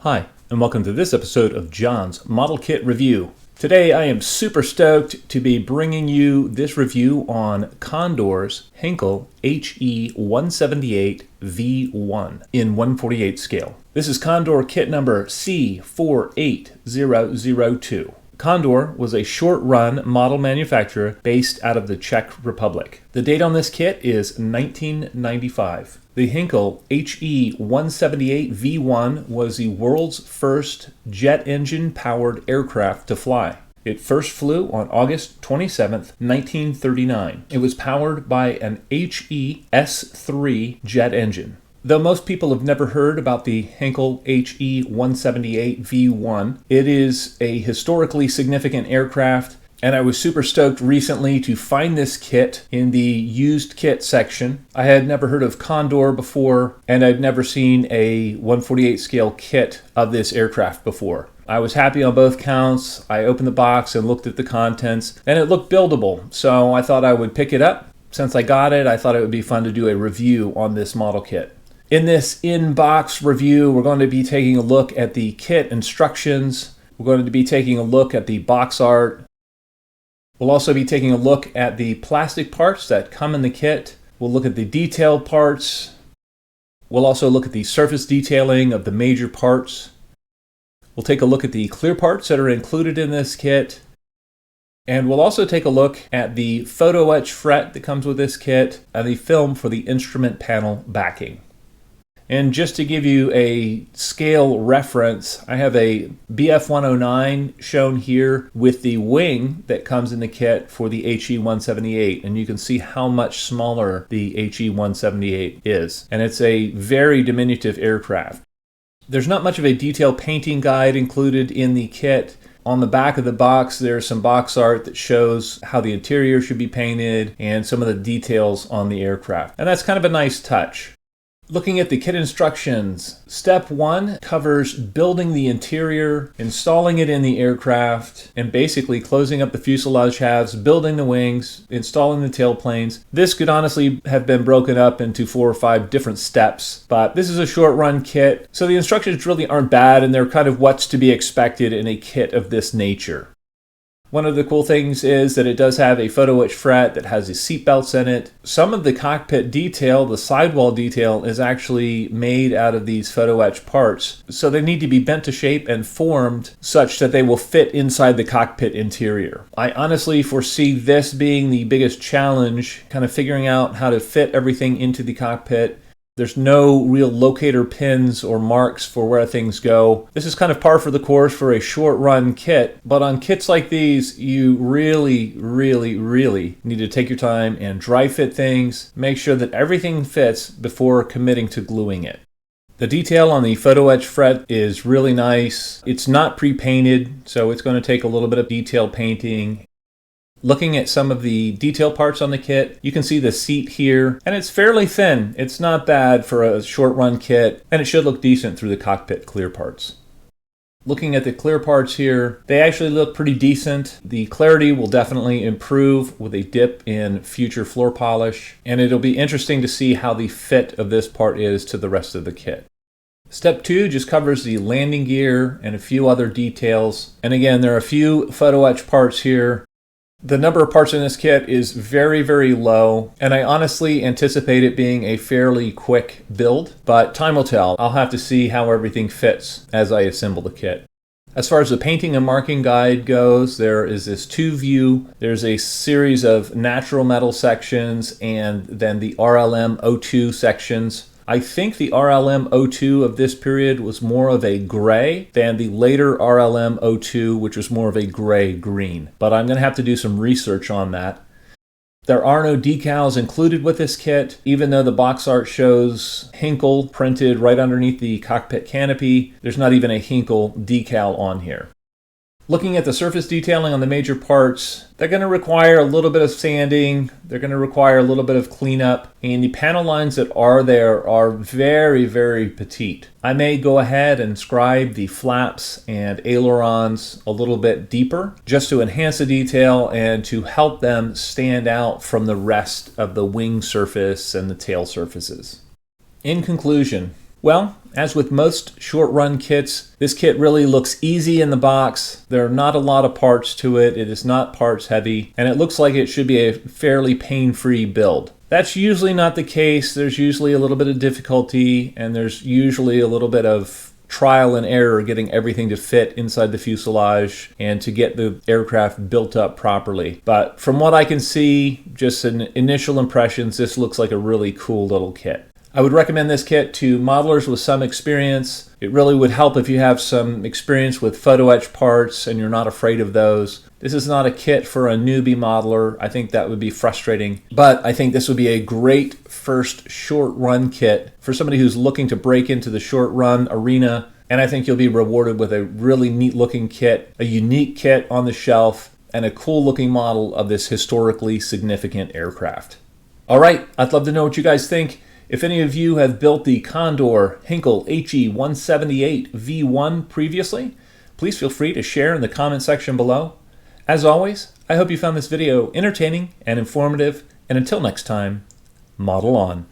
Hi, and welcome to this episode of John's Model Kit Review. Today I am super stoked to be bringing you this review on Condor's Heinkel He 178 V1 in 148 scale. This is Condor kit number C48002. Condor was a short-run model manufacturer based out of the Czech Republic. The date on this kit is 1995. The Heinkel He 178 V1 was the world's first jet engine-powered aircraft to fly. It first flew on August 27, 1939. It was powered by an HE S3 jet engine. Though most people have never heard about the Heinkel He 178 V1, it is a historically significant aircraft, and I was super stoked recently to find this kit in the used kit section. I had never heard of Condor before, and I'd never seen a 148 scale kit of this aircraft before. I was happy on both counts. I opened the box and looked at the contents, and it looked buildable, so I thought I would pick it up. Since I got it, I thought it would be fun to do a review on this model kit. In this in-box review, we're going to be taking a look at the kit instructions. We're going to be taking a look at the box art. We'll also be taking a look at the plastic parts that come in the kit. We'll look at the detailed parts. We'll also look at the surface detailing of the major parts. We'll take a look at the clear parts that are included in this kit. And we'll also take a look at the photo etch fret that comes with this kit and the film for the instrument panel backing. And just to give you a scale reference, I have a BF109 shown here with the wing that comes in the kit for the HE 178, and you can see how much smaller the HE 178 is. And it's a very diminutive aircraft. There's not much of a detail painting guide included in the kit. On the back of the box, there's some box art that shows how the interior should be painted and some of the details on the aircraft. And that's kind of a nice touch. Looking at the kit instructions, step 1 covers building the interior, installing it in the aircraft, and basically closing up the fuselage halves, building the wings, installing the tailplanes. This could honestly have been broken up into 4 or 5 different steps, but this is a short run kit, so the instructions really aren't bad, and they're kind of what's to be expected in a kit of this nature. One of the cool things is that it does have a photo etch fret that has the seat belts in it. Some of the cockpit detail, the sidewall detail, is actually made out of these photo etch parts. So they need to be bent to shape and formed such that they will fit inside the cockpit interior. I honestly foresee this being the biggest challenge, kind of figuring out how to fit everything into the cockpit. There's no real locator pins or marks for where things go. This is kind of par for the course for a short run kit, but on kits like these, you really need to take your time and dry fit things. Make sure that everything fits before committing to gluing it. The detail on the photo etch fret is really nice. It's not pre-painted, so it's going to take a little bit of detail painting. Looking at some of the detail parts on the kit, you can see the seat here, and it's fairly thin. It's not bad for a short run kit, and it should look decent through the cockpit clear parts. Looking at the clear parts here, they actually look pretty decent. The clarity will definitely improve with a dip in future floor polish, and it'll be interesting to see how the fit of this part is to the rest of the kit. Step 2 just covers the landing gear and a few other details. And again, there are a few photo etch parts here. The number of parts in this kit is very low, and I honestly anticipate it being a fairly quick build, but time will tell. I'll have to see how everything fits as I assemble the kit. As far as the painting and marking guide goes, there is this 2-view. There's a series of natural metal sections and then the RLM 02 sections. I think the RLM 02 of this period was more of a gray than the later RLM 02, which was more of a gray-green. But I'm going to have to do some research on that. There are no decals included with this kit, even though the box art shows Heinkel printed right underneath the cockpit canopy. There's not even a Heinkel decal on here. Looking at the surface detailing on the major parts, they're going to require a little bit of sanding, they're going to require a little bit of cleanup, and the panel lines that are there are very petite. I may go ahead and scribe the flaps and ailerons a little bit deeper, just to enhance the detail and to help them stand out from the rest of the wing surface and the tail surfaces. In conclusion, Well, as with most short-run kits, this kit really looks easy in the box. There are not a lot of parts to it. It is not parts heavy, and it looks like it should be a fairly pain-free build. That's usually not the case. There's usually a little bit of difficulty, and there's usually a little bit of trial and error getting everything to fit inside the fuselage and to get the aircraft built up properly. But from what I can see, just in initial impressions, this looks like a really cool little kit. I would recommend this kit to modelers with some experience. It really would help if you have some experience with photo etch parts and you're not afraid of those. This is not a kit for a newbie modeler. I think that would be frustrating. But I think this would be a great first short run kit for somebody who's looking to break into the short run arena. And I think you'll be rewarded with a really neat looking kit, a unique kit on the shelf, and a cool looking model of this historically significant aircraft. All right, I'd love to know what you guys think. If any of you have built the Condor Heinkel He 178 V1 previously, please feel free to share in the comment section below. As always, I hope you found this video entertaining and informative, and until next time, model on.